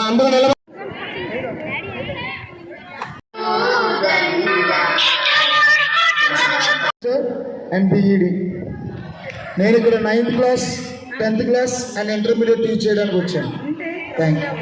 అందరూ నిలబడి and B Ed. నేను ఇక్కడ 9th class 10th class and intermediate teach చేయడానికి వచ్చాను. Thank you.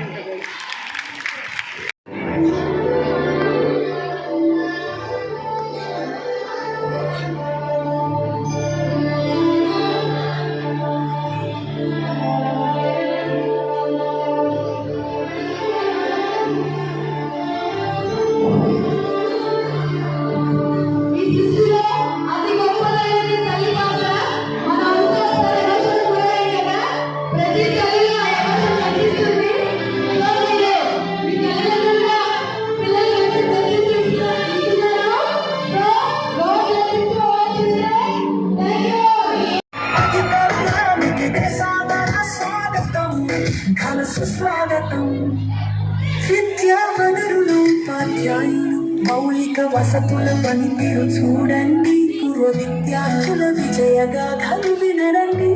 విద్యా వనరులు ఉపాధ్యాయులు మౌలిక వసతుల పనితీరు చూడండి. పూర్వ విద్యార్థుల విజయ గాథలు వినరండి.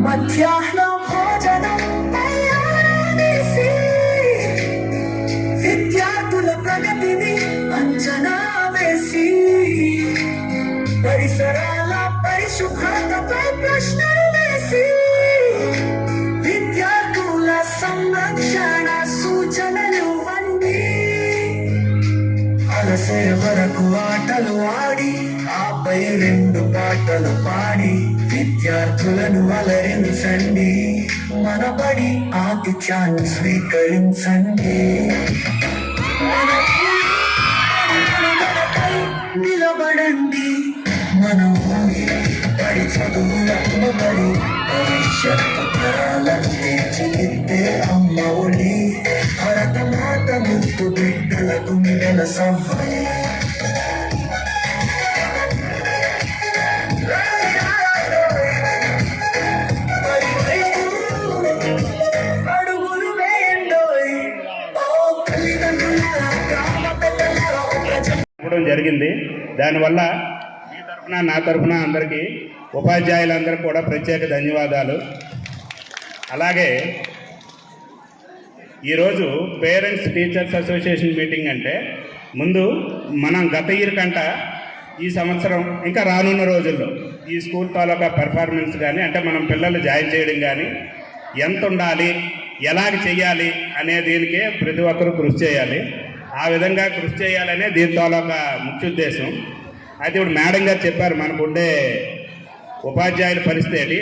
మధ్యాహ్న భోజనం తయారనేసి విద్యార్థుల ప్రగతిని అంచనా వేసి పరిసరాల పరిశుభ్రతపై ప్రశ్నలు వేసి విద్యార్థుల సంరక్షణ సూచనలు వండి అలసే వరకు ఆటలు ఆడి ఆపై 2 పాటలు పాడి విద్యార్థులను అలరించండి. మన బడి ఆతిథ్యాన్ని స్వీకరించండి. నిలబడండి. మనం బడి చదువుల బడి భవిష్యత్తు తరాలను తీర్చిదిద్దే అమ్మ ఒడి. భరత మాత ముద్దు బిడ్డలకు మిగల సవ్వడి. అడుగులు వేయండోయ్ చెప్పడం జరిగింది. దానివల్ల మీ తరఫున నా తరఫున అందరికీ ఉపాధ్యాయులందరికీ కూడా ప్రత్యేక ధన్యవాదాలు. అలాగే ఈరోజు పేరెంట్స్ టీచర్స్ అసోసియేషన్ మీటింగ్ అంటే ముందు మనం గత ఇయర్ కంట ఈ సంవత్సరం ఇంకా రానున్న రోజుల్లో ఈ స్కూల్ తాలూకా పెర్ఫార్మెన్స్ కానీ అంటే మనం పిల్లలు జాయిన్ చేయడం కానీ ఎంత ఉండాలి ఎలాగ చేయాలి అనే దీనికే ప్రతి ఒక్కరూ కృషి చేయాలి. ఆ విధంగా కృషి చేయాలనే దీని తాలూకా ముఖ్య ఉద్దేశం. అయితే ఇప్పుడు మేడం గారు చెప్పారు మనకుండే ఉపాధ్యాయుల పరిస్థితి ఏంటి.